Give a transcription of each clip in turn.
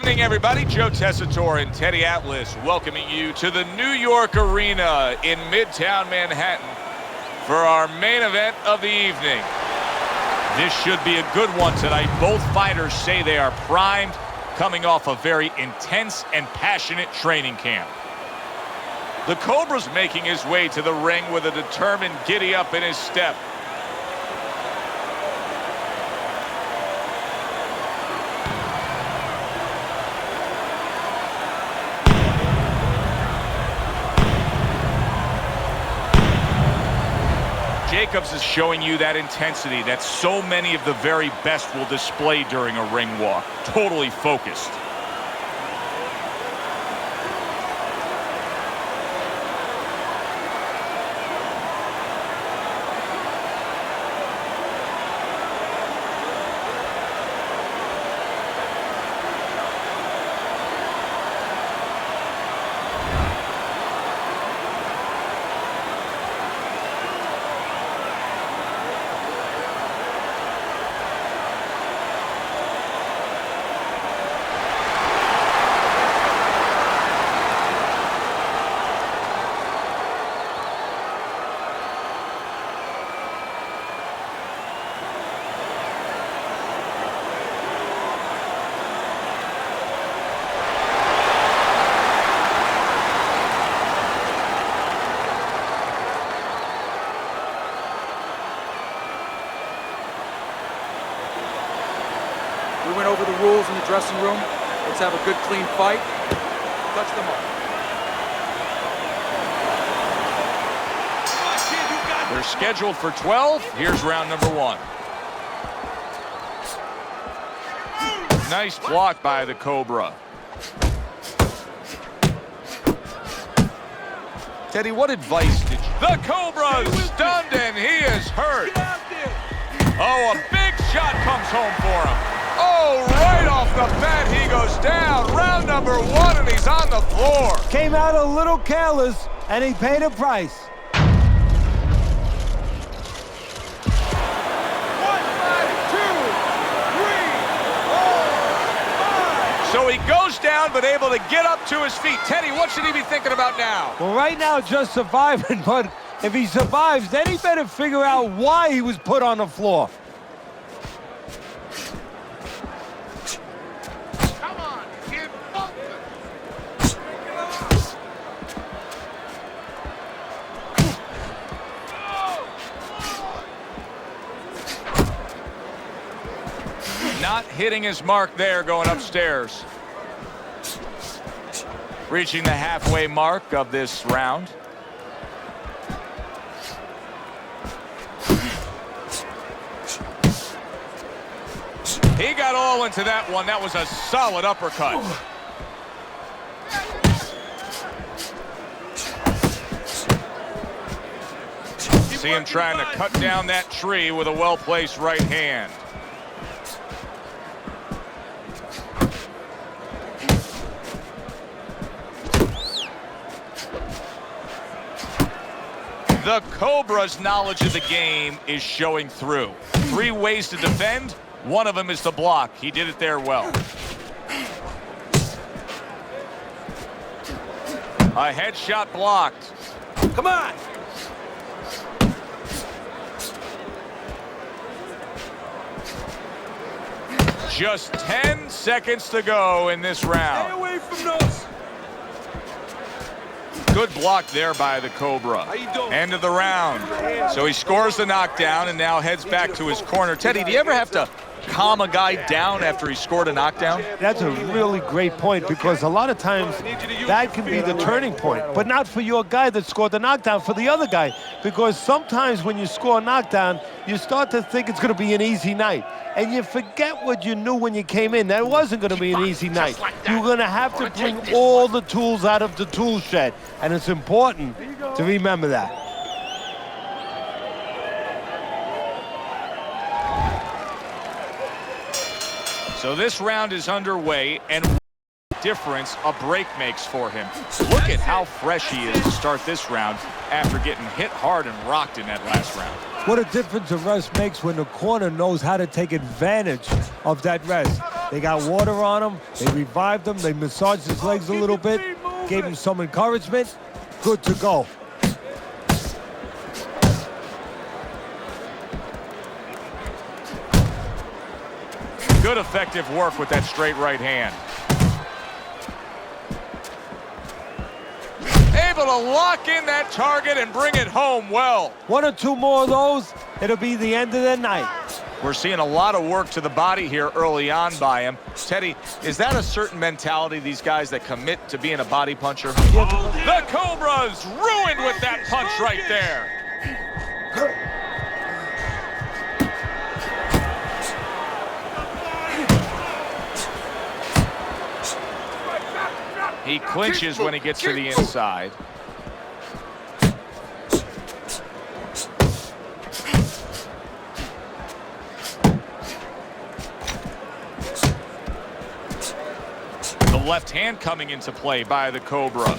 evening, everybody. Joe Tessitore and Teddy Atlas welcoming you to the New York Arena in Midtown Manhattan for our main event of the evening. This should be a good one tonight. Both fighters say they are primed, coming off a very intense and passionate training camp. The Cobra's making his way to the ring with a determined giddy-up in his step. Jacobs is showing you that intensity that so many of the very best will display during a ring walk. Totally focused. We went over the rules in the dressing room. Let's have a good, clean fight. Touch them up. They're scheduled for 12. Here's round number 1. Nice block by the Cobra. Teddy, what advice did you... The Cobra's stunned and he is hurt. Oh, a big shot comes home for him. Oh, right off the bat, he goes down. Round number 1, and he's on the floor. Came out a little careless, and he paid a price. 1, 5, 2, 3, 4, 5. So he goes down, but able to get up to his feet. Teddy, what should he be thinking about now? Well, right now, just surviving, but if he survives, then he better figure out why he was put on the floor. Not hitting his mark there, going upstairs. Reaching the halfway mark of this round. He got all into that one. That was a solid uppercut. See him trying to cut down that tree with a well-placed right hand. The Cobra's knowledge of the game is showing through. 3 ways to defend. One of them is to block. He did it there well. A headshot blocked. Come on. Just 10 seconds to go in this round. Stay away from those. Good block there by the Cobra. How you doing? End of the round. So he scores the knockdown and now heads back to his corner. Teddy, do you ever have to calm a guy down after he scored a knockdown? That's a really great point, because a lot of times that can be the turning point, but not for your guy that scored the knockdown, for the other guy, because sometimes when you score a knockdown, you start to think it's going to be an easy night, and you forget what you knew when you came in. That wasn't going to be an easy night. You're going to have to bring all the tools out of the tool shed, and it's important to remember that. So this round is underway, and what difference a break makes for him. Look at how fresh he is to start this round after getting hit hard and rocked in that last round. What a difference a rest makes when the corner knows how to take advantage of that rest. They got water on him. They revived him. They massaged his legs a little bit, gave him some encouragement. Good to go. Good effective work with that straight right hand. Able to lock in that target and bring it home well. 1 or 2 more of those, it'll be the end of the night. We're seeing a lot of work to the body here early on by him. Teddy, is that a certain mentality, these guys that commit to being a body puncher? The Cobra's ruined with that punch right there. He clinches when he gets to the inside. The left hand coming into play by the Cobra.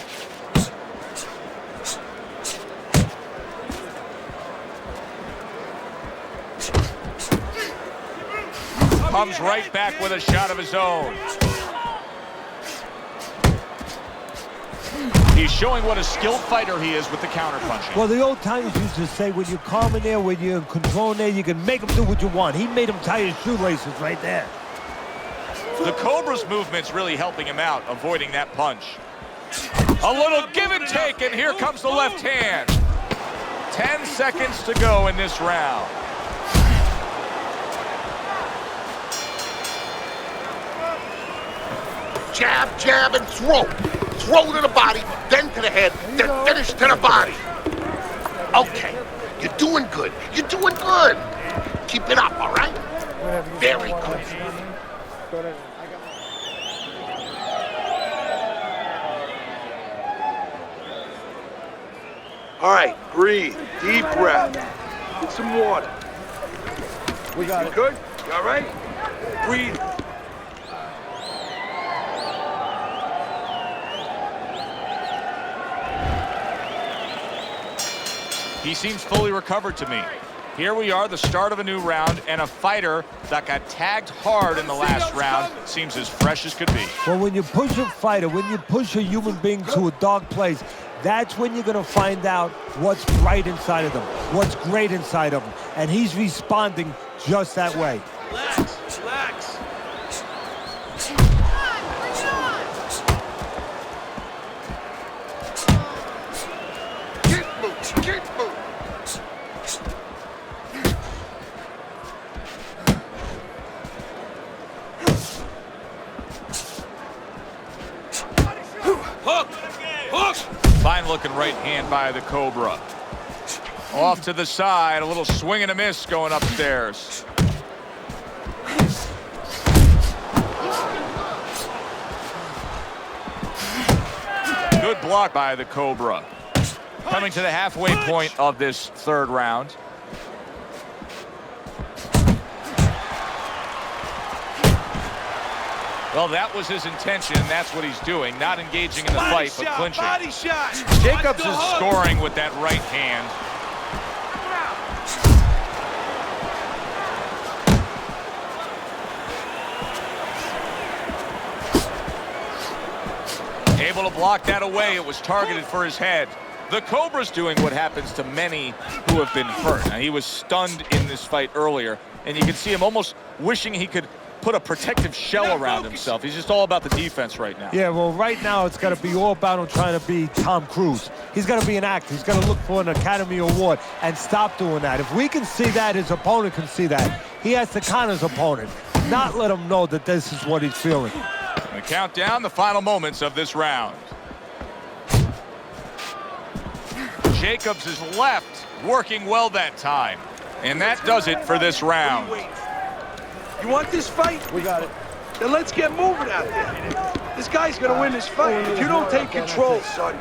Comes right back with a shot of his own. He's showing what a skilled fighter he is with the counterpunching. Well, the old timers used to say, when you're calm in there, when you're in control in there, you can make him do what you want. He made him tie his shoelaces right there. The Cobra's movement's really helping him out, avoiding that punch. A little give and take, and here comes the left hand. 10 seconds to go in this round. Jab, jab, and throw. Throw to the body, then to the head, then finish to the body. Okay, you're doing good. You're doing good. Keep it up, all right? Very good. All right, breathe. Deep breath. Get some water. We got You it. good? You all right? Breathe. He seems fully recovered to me. Here we are, the start of a new round, and a fighter that got tagged hard in the last round seems as fresh as could be. Well, when you push a fighter, when you push a human being to a dark place, that's when you're going to find out what's right inside of them, what's great inside of them. And he's responding just that way. Relax, relax. Keep moving, keep moving. Hook! Hook! Fine looking right hand by the Cobra. Off to the side, a little swing and a miss going upstairs. Good block by the Cobra. Coming to the halfway point of this third round. Well, that was his intention, and that's what he's doing. Not engaging in the fight, but clinching. Body shot! Jacobs Watch the is hook. scoring with that right hand. Able to block that away. It was targeted for his head. The Cobra's doing what happens to many who have been hurt. Now, he was stunned in this fight earlier, and you can see him almost wishing he could put a protective shell around himself. He's just all about the defense right now. Yeah, well, right now it's got to be all about him trying to be Tom Cruise. He's got to be an actor. He's got to look for an Academy Award and stop doing that. If we can see that, his opponent can see that. He has to count his opponent, not let him know that this is what he's feeling. We count down the final moments of this round. Jacobs is left, working well that time. And that does it for this round. You want this fight? We got it. Then let's get moving out there. This guy's gonna win this fight. If you don't take control, son,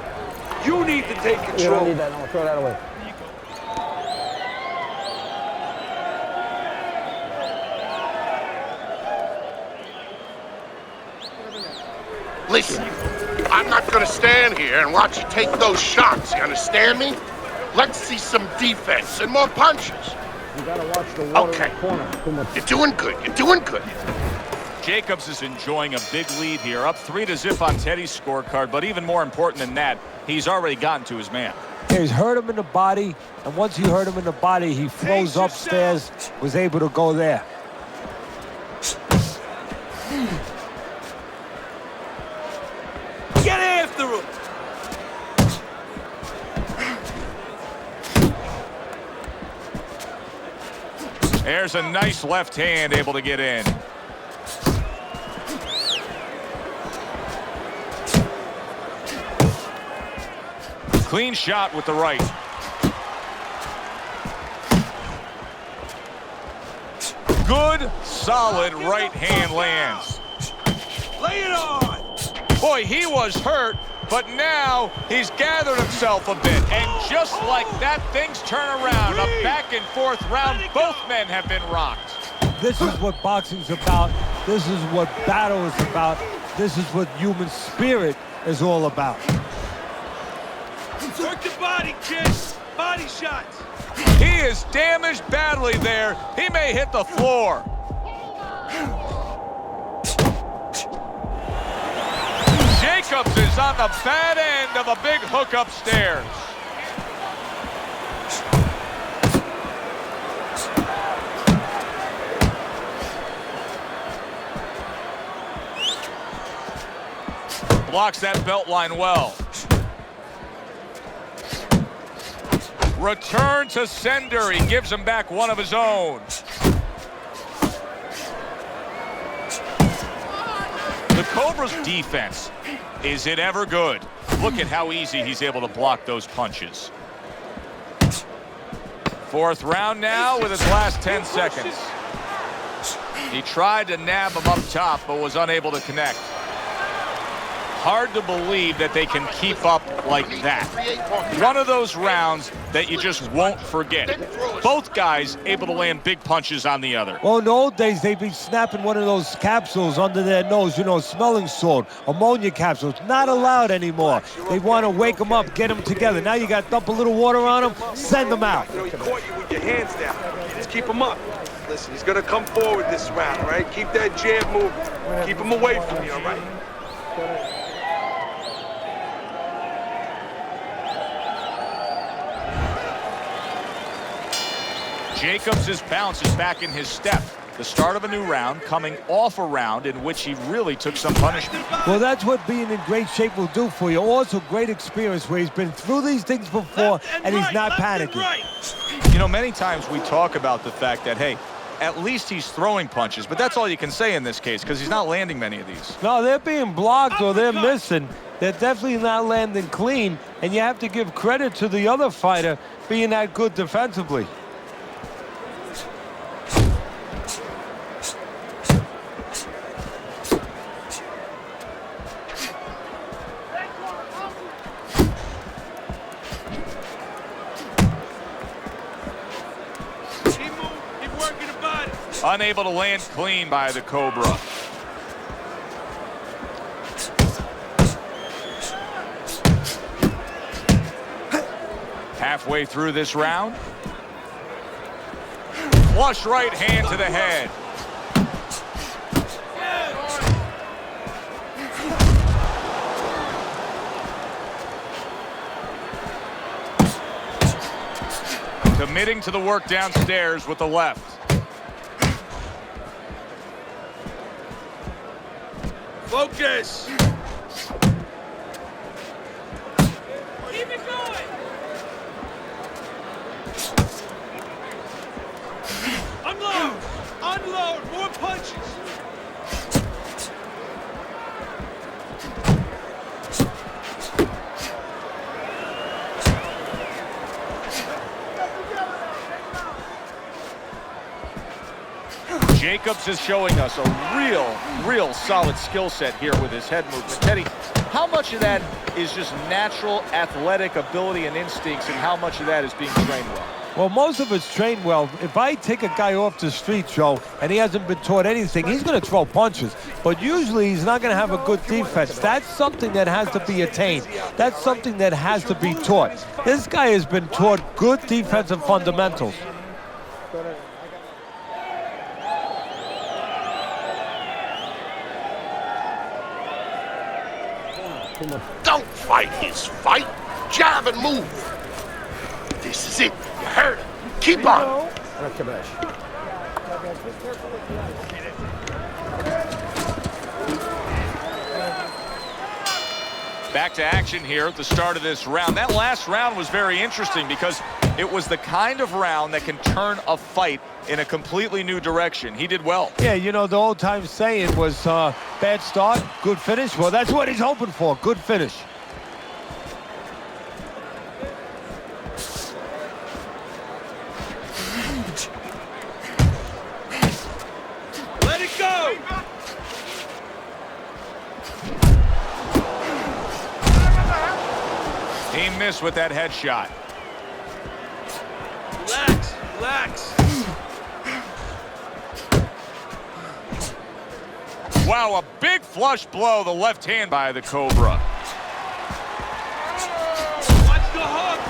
you need to take You control. don't need that. No, throw that away. Listen, I'm not gonna stand here and watch you take those shots, you understand me? Let's see some defense and more punches. You gotta watch the water Okay. in the corner. Too much. You're doing good, you're doing good. Jacobs is enjoying a big lead here, up 3-0 on Teddy's scorecard, but even more important than that, he's already gotten to his man. He's hurt him in the body, and once he hurt him in the body, he flows upstairs, was able to go there. Get after him! There's a nice left hand able to get in. Clean shot with the right. Good, solid right hand lands. Lay it on! Boy, he was hurt, but now he's gathered himself a bit. And just like that, things turn around. A back and forth round. Both men have been rocked. This is what boxing's about. This is what battle is about. This is what human spirit is all about. Work the body, kid. Body shots. He is damaged badly there. He may hit the floor. Jacobs is on the bad end of a big hook upstairs. Blocks that belt line well. Return to sender. He gives him back one of his own. The Cobra's defense, is it ever good? Look at how easy he's able to block those punches. Fourth round now with his last 10 seconds. He tried to nab him up top, but was unable to connect. Hard to believe that they can keep up like that. One of those rounds that you just won't forget. Both guys able to land big punches on the other. Well, in the old days, they'd be snapping one of those capsules under their nose, you know, smelling salt, ammonia capsules. Not allowed anymore. They want to wake them up, get them together. Now you got to dump a little water on them, send them out. You know, he caught you with your hands down. Just keep him up. Listen, he's going to come forward this round, all right? Keep that jab moving. Keep him away from you, all right? Jacobs' bounce is back in his step. The start of a new round, coming off a round in which he really took some punishment. Well, that's what being in great shape will do for you. Also, great experience where he's been through these things before and he's not panicking. You know, many times we talk about the fact that, hey, at least he's throwing punches, but that's all you can say in this case because he's not landing many of these. No, they're being blocked or they're missing. They're definitely not landing clean, and you have to give credit to the other fighter being that good defensively. Unable to land clean by the Cobra. Halfway through this round. Flush right hand to the head. Committing to the work downstairs with the left. Focus! Keep it going! Unload! Unload! More punches! Jacobs is showing us a real solid skill set here with his head movement. Teddy, how much of that is just natural athletic ability and instincts, and how much of that is being trained well? Well, most of it's trained well. If I take a guy off the street, Joe, and he hasn't been taught anything, he's going to throw punches. But usually he's not going to have a good defense. That's something that has to be attained. That's something that has to be taught. This guy has been taught good defensive fundamentals. Don't fight his fight. Jab and move. This is it. You heard it. Keep on. Back to action here at the start of this round. That last round was very interesting because it was the kind of round that can turn a fight in a completely new direction. He did well. Yeah, you know, the old-time saying was bad start, good finish. Well, that's what he's hoping for, good finish. Let it go! He missed with that headshot. Relax, relax. Wow, a big flush blow, the left hand by the Cobra. Watch the hook.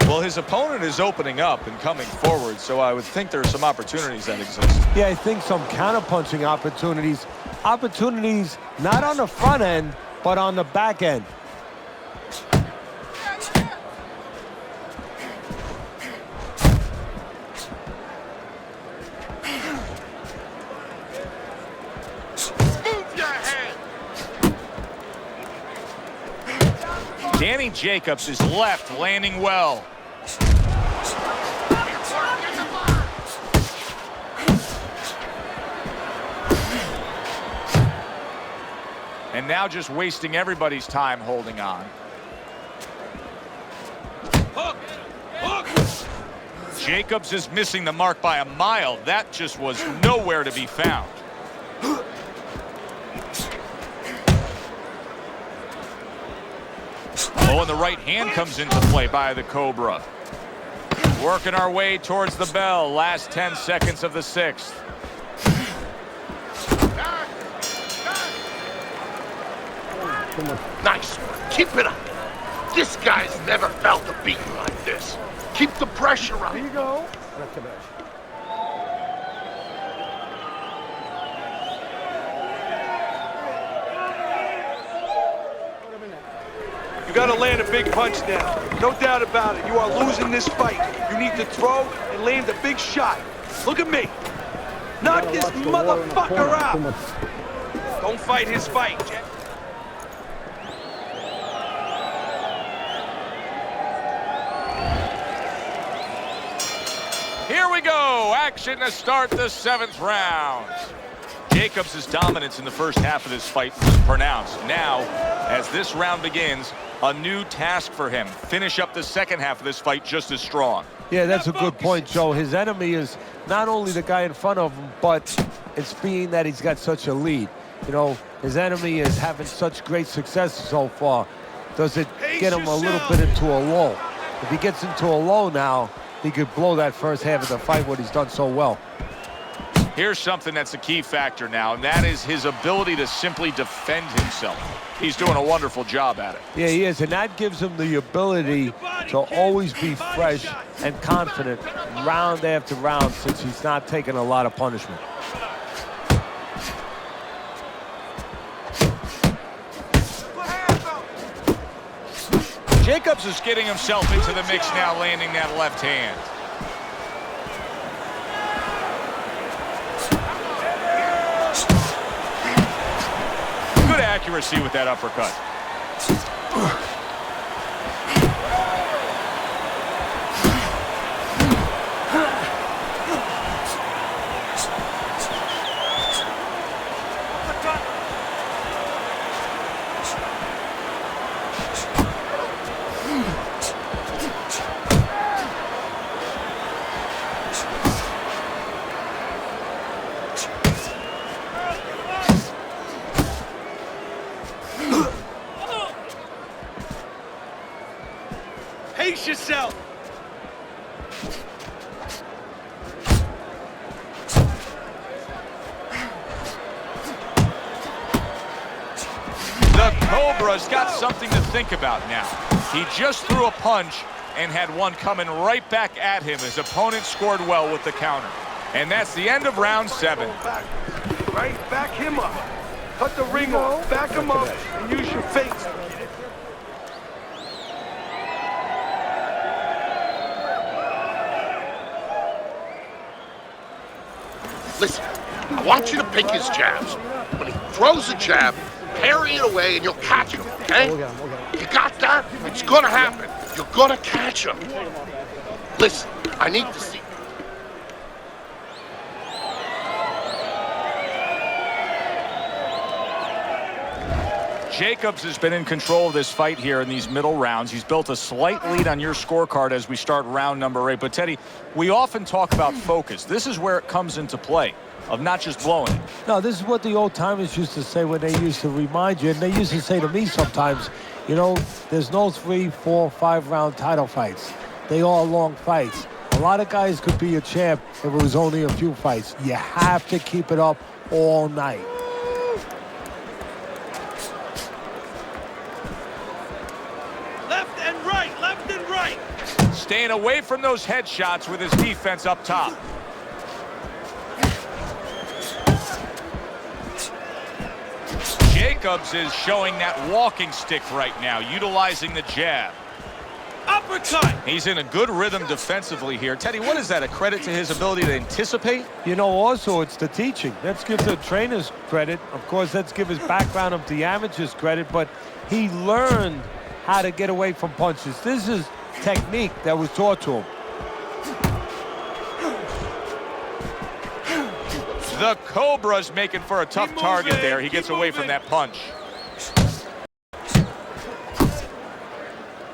Well, his opponent is opening up and coming forward, so I would think there's some opportunities that exist. Yeah, I think some counter-punching opportunities. Opportunities not on the front end, but on the back end. Move your head. Danny Jacobs is left, landing well. And now just wasting everybody's time holding on. Hook! Hook! Jacobs is missing the mark by a mile. That just was nowhere to be found. Oh, and the right hand comes into play by the Cobra. Working our way towards the bell. Last 10 seconds of the sixth. Nice one. Keep it up. This guy's never felt a beating like this. Keep the pressure on. Here you go. You gotta land a big punch now. No doubt about it. You are losing this fight. You need to throw and land a big shot. Look at me. Knock this motherfucker out. Don't fight his fight, Jack. Here we go. Action to start the 7th round. Jacobs' dominance in the first half of this fight was pronounced. Now, as this round begins, a new task for him. Finish up the second half of this fight just as strong. Yeah, that's a good point, Joe. His enemy is not only the guy in front of him, but it's being that he's got such a lead. You know, his enemy is having such great success so far. Does it get him a little bit into a lull? If he gets into a lull now, he could blow that first half of the fight, what he's done so well. Here's something that's a key factor now, and that is his ability to simply defend himself. He's doing a wonderful job at it. Yeah, he is, and that gives him the ability to always be fresh and confident round after round since he's not taking a lot of punishment. Jacobs is getting himself into the mix now, landing that left hand. Good accuracy with that uppercut. Pace yourself. The Cobra's got something to think about now. He just threw a punch and had one coming right back at him. His opponent scored well with the counter. And that's the end of round 7. Right, back him up. Cut the ring off, back him up, and use your feints. Listen, I want you to pick his jabs. When he throws a jab, parry it away and you'll catch him, okay? You got that? It's gonna happen. You're gonna catch him. Listen, I need to see. Jacobs has been in control of this fight here in these middle rounds. He's built a slight lead on your scorecard as we start round number 8. But, Teddy, we often talk about focus. This is where it comes into play, of not just blowing it. No, this is what the old-timers used to say when they used to remind you, and they used to say to me sometimes, you know, there's no 3, 4, 5-round title fights. They all long fights. A lot of guys could be a champ if it was only a few fights. You have to keep it up all night. Left and right. Staying away from those headshots with his defense up top. Jacobs is showing that walking stick right now, utilizing the jab. Uppercut. He's in a good rhythm defensively here. Teddy, what is that, a credit to his ability to anticipate? You know, also, it's the teaching. Let's give the trainers credit. Of course, let's give his background of the amateurs credit, but he learned how to get away from punches. This is technique that was taught to him. The Cobra's making for a tough target there. He gets away from that punch.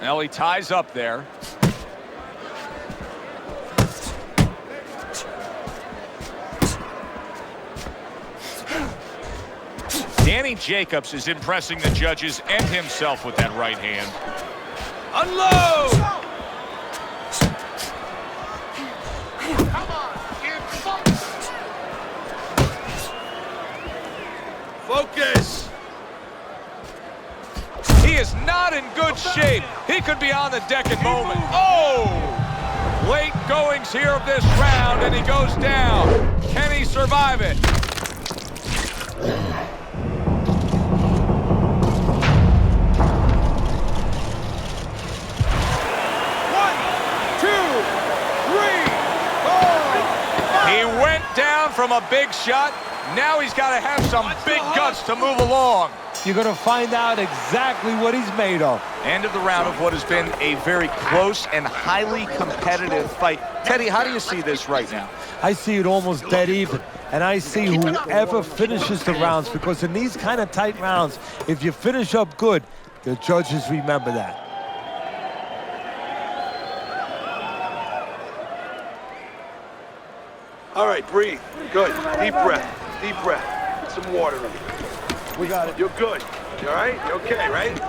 Well, he ties up there. Danny Jacobs is impressing the judges and himself with that right hand. Unload. Come on, kid, Focus. He is not in good shape. He could be on the deck at moment. Oh! Late goings here of this round, and he goes down. Can he survive it? He went down from a big shot. Now he's got to have some big guts to move along. You're going to find out exactly what he's made of. End of the round of what has been a very close and highly competitive fight. Teddy, how do you see this right now? I see it almost dead even. And I see whoever finishes the rounds, because in these kind of tight rounds, if you finish up good, the judges remember that. All right, breathe. Good. Deep breath. Deep breath. Put some water in. We got it. You're good. You all right? You okay, right?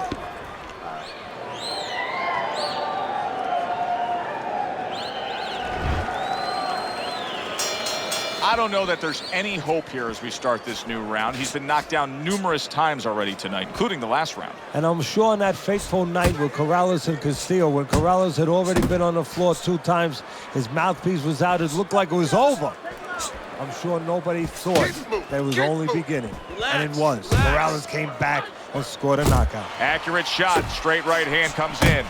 I don't know that there's any hope here as we start this new round. He's been knocked down numerous times already tonight, including the last round. And I'm sure on that fateful night with Corrales and Castillo, when Corrales had already been on the floor 2 times, his mouthpiece was out, it looked like it was over. I'm sure nobody thought that it was only beginning. And it was. Corrales came back and scored a knockout. Accurate shot, straight right hand comes in.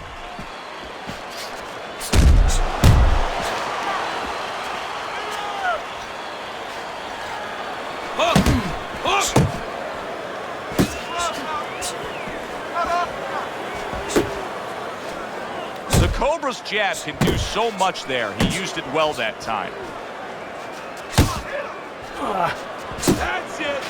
The Cobra's jab can do so much there. He used it well that time. That's it.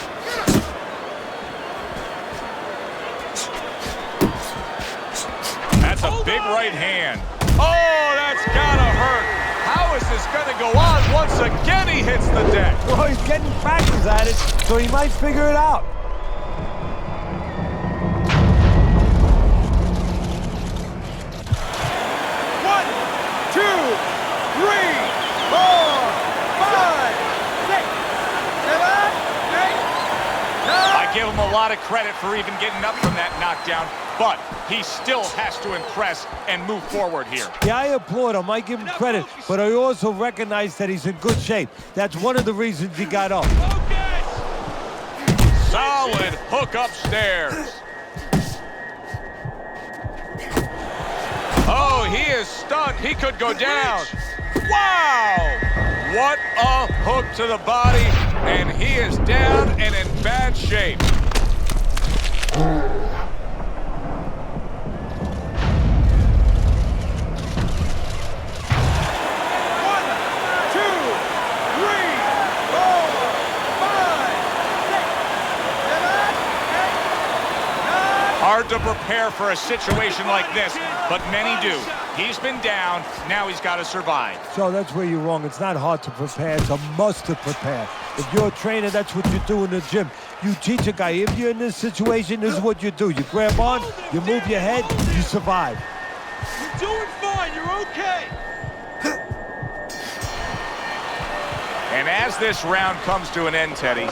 That's a big right hand. Oh, that's gotta hurt. How is this gonna go on? Once again, he hits the deck. Well, he's getting practice at it, so he might figure it out. I give him a lot of credit for even getting up from that knockdown, but he still has to impress and move forward here. Yeah, I applaud him. I give him credit, but I also recognize that he's in good shape. That's one of the reasons he got up. Solid hook upstairs. Oh, he is stunned. He could go down. Wow! What a hook to the body, and he is down and in bad shape. Hard to prepare for a situation like this, but many do. He's been down, now he's got to survive. So that's where you're wrong. It's not hard to prepare, it's a must to prepare. If you're a trainer, that's what you do in the gym. You teach a guy, if you're in this situation, this is what you do. You grab on, you move your head, you survive. You're doing fine, you're okay. And as this round comes to an end, Teddy,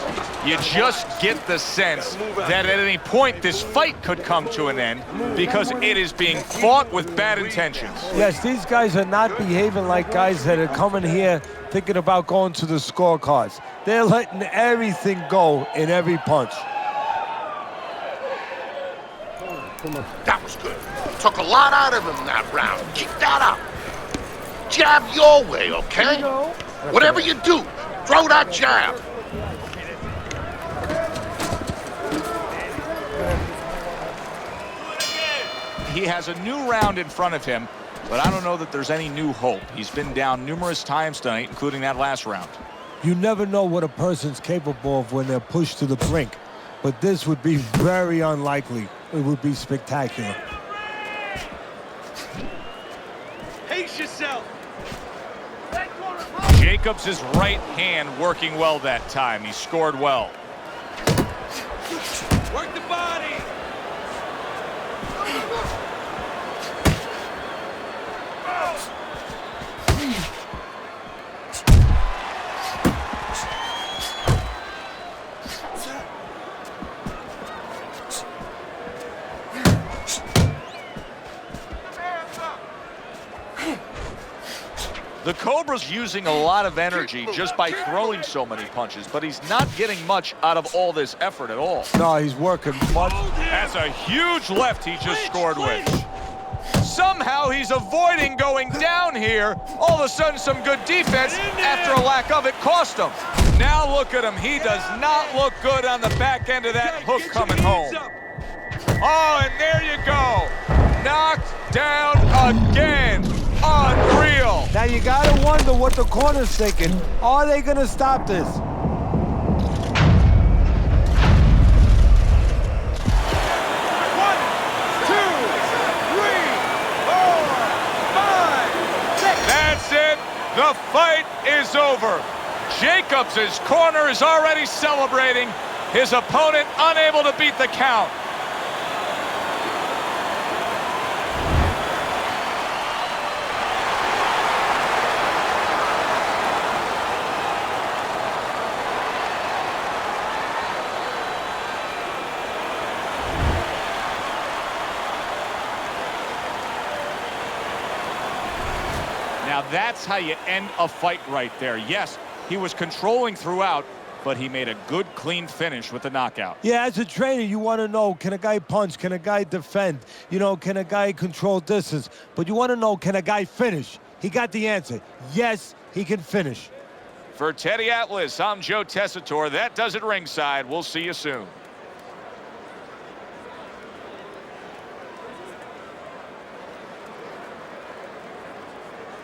you just get the sense that at any point this fight could come to an end because it is being fought with bad intentions. Yes, these guys are not behaving like guys that are coming here thinking about going to the scorecards. They're letting everything go in every punch. That was good. Took a lot out of him that round. Keep that up. Jab your way, okay? Whatever you do, throw that jab. He has a new round in front of him, but I don't know that there's any new hope. He's been down numerous times tonight, including that last round. You never know what a person's capable of when they're pushed to the brink, but this would be very unlikely. It would be spectacular. Pace yourself. Jacobs' right hand working well that time. He scored well. Work the body. The Cobra's using a lot of energy just by throwing so many punches, but he's not getting much out of all this effort at all. No, he's working much. That's a huge left he just scored with. Somehow he's avoiding going down here. All of a sudden some good defense after a lack of it cost him. Now look at him. He does not look good on the back end of that hook coming home. Oh, and there you go. Knocked down again. Unreal. Now you gotta wonder what the corner's thinking. Are they gonna stop this? 1, 2, 3, 4, 5, 6. That's it. The fight is over. Jacobs' corner is already celebrating. His opponent unable to beat the count. Now that's how you end a fight right there. Yes, he was controlling throughout, but he made a good, clean finish with the knockout. Yeah, as a trainer, you want to know, can a guy punch? Can a guy defend? You know, can a guy control distance? But you want to know, can a guy finish? He got the answer. Yes, he can finish. For Teddy Atlas, I'm Joe Tessitore. That does it ringside. We'll see you soon.